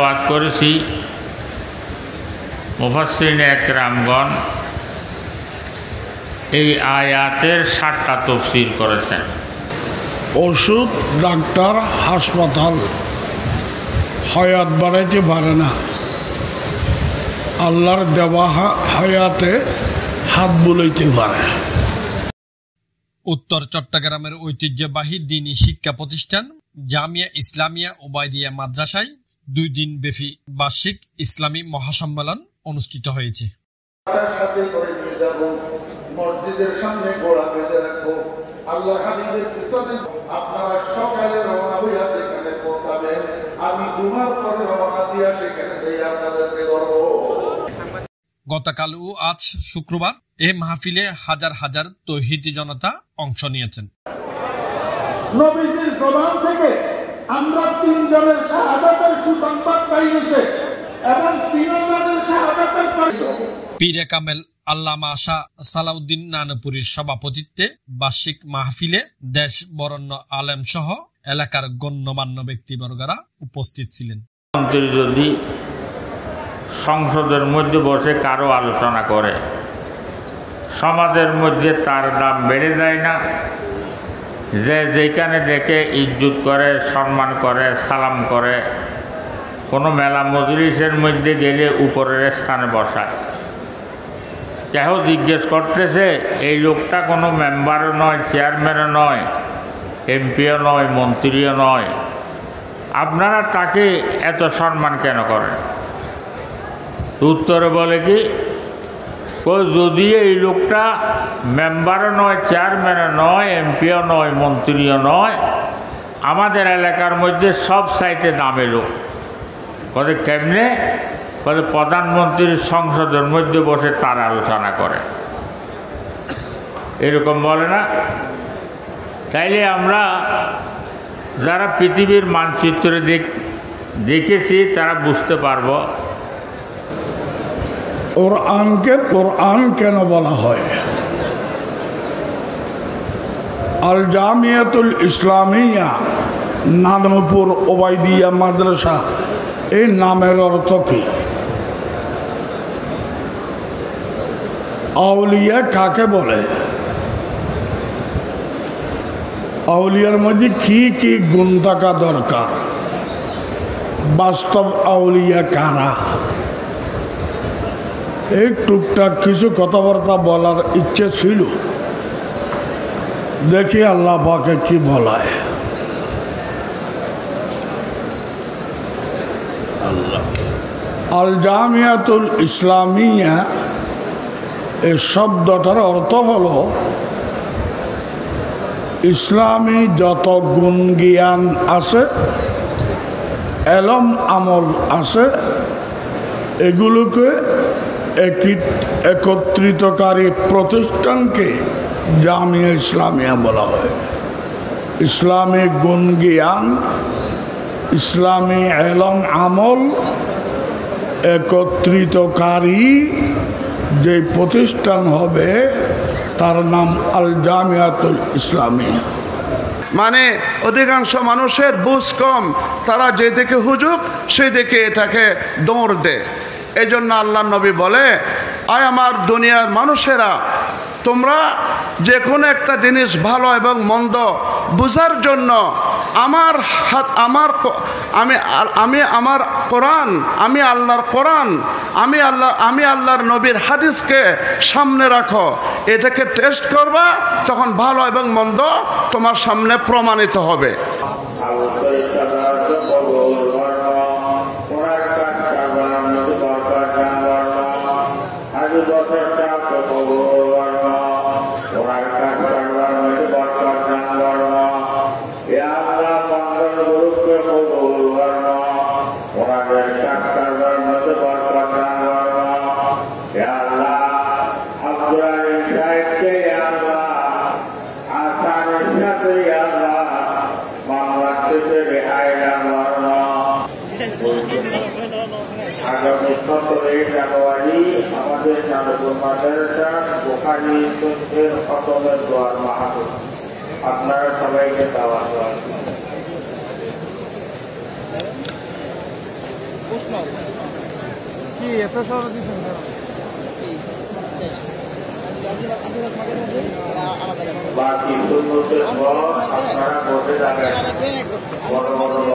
ওয়াজ করেছি মুফাসসিরিনে একরামগণ এই আয়াতের 7টা তাফসীর করেছেন। ওষুধ, ডাক্তার, হাসপাতাল হায়াত বাড়াইতে পারে না। আল্লাহর দেওয়া হায়াতে হাত বুলাইতে পারে। উত্তর চট্টগ্রামের ঐতিহ্যবাহী দ্বীনি শিক্ষা প্রতিষ্ঠান জামিয়া ইসলামিয়া ওবায়দিয়া মাদ্রাসায় 2 দিন ব্যাপী বার্ষিক ইসলামী মহাসম্মেলন অনুষ্ঠিত হয়েছে। মসজিদের সামনে ঘোড়া বেঁধে রাখবো, আল্লাহর হাবিবের পিছনে আপনারা সকালে রওনা হইয়া যেখানে পৌঁছাবেন, আমি জুমার পরে রওনা দিয়া সেখানে যাই আপনাদেরকে ধরবো। গতকাল ও আজ শুক্রবার এই মাহফিলে হাজার হাজার তৌহিদি জনতা অংশ নিয়েছেন। নবীজির জবান থেকে আমরা 3 জনের শাহাদাতের সুসংবাদ পাইয়েছে এবং 3 জনের শাহাদাতের পীরে কামেল আল্লামা শাহ সালাউদ্দিন নানপুরীর সভাপতিত্বে বার্ষিক মাহফিলে দেশ বরেণ্য আলেম সহ এলাকার গণ্যমান্য ব্যক্তিবর্গরা উপস্থিত ছিলেন। মন্ত্রী যদি সংসদের মধ্যে বসে কারো আলোচনা করে, সমাজের মধ্যে তার দাম বেড়ে যায় না। যে যেখানে দেখে ইজ্জত করে, সম্মান করে, সালাম করে। কোনো মেলা মজলিসের মধ্যে গেলে উপরের স্থানে বসায়। কেহ জিজ্ঞেস করতেছে এই লোকটা কোনো মেম্বারও নয়, চেয়ারম্যানও নয়, এমপিও নয়, মন্ত্রীও নয়, আপনারা তাকে এত সম্মান কেন করেন? উত্তরে বলে কি, যদি এই লোকটা মেম্বারও নয়, চেয়ারম্যানও নয়, এমপিও নয়, মন্ত্রীও নয়, আমাদের এলাকার মধ্যে সব সাইতে দামে লোক। বলে কেমনে? বলে প্রধানমন্ত্রীর সংসদের মধ্যে বসে তার আলোচনা করে, এরকম বলে না? তাইলে আমরা যারা পৃথিবীর মানচিত্রে দেখেছি তারা বুঝতে পারবো কোরআনকে কোরআন কেন বলা হয়। আল জামিয়াতুল ইসলামিয়া নানপুর ওবায়দিয়া মাদ্রাসা, এই নামের অর্থ কি? আউলিয়া কাকে বলে? আউলিয়ার মধ্যে কি কি গুণ থাকা দরকার? বাস্তব আউলিয়া কারা? এই টুকটাক কিছু কথাবার্তা বলার ইচ্ছে ছিল, দেখি আল্লাহ পাকে কি বলায়। আল জামিয়াতুল ইসলামিয়া এই শব্দটার অর্থ হলো ইসলামী যত গুণ জ্ঞান আছে, এলম আমল আছে, এগুলোকে একত্রিতকারী প্রতিষ্ঠানকে জামিয়া ইসলামিয়া বলা হয়। ইসলামী গুণ জ্ঞান, ইসলামী এলম আমল একত্রিতকারী যে প্রতিষ্ঠান হবে তার নাম আল জামিয়াতুল ইসলামিয়া। মানে অধিকাংশ মানুষের বুঝ কম, তারা যে দিকে হুজুক সেই দিকে এটাকে দৌড় দেয়। এই জন্য আল্লাহ নবী বলে, আয় আমার দুনিয়ার মানুষেরা, তোমরা যে কোনো একটা জিনিস ভালো এবং মন্দ বুঝার জন্য আমি আল্লাহর কোরআন, আমি আল্লাহর নবীর হাদিসকে সামনে রাখো। এটাকে টেস্ট করবা, তখন ভালো এবং মন্দ তোমার সামনে প্রমাণিত হবে। আগামী 17 জানুয়ারি আমাদের নানপুর মাদ্রাসা বুখারী শরীফের খতমের দোয়ার মাহফিল, আপনারা সবাইকে দাওয়াত দেওয়া। কি এত সর দিচ্ছেন বাকি 2 বছর পর আপনারা ভোটে যাবেন। বড় বড়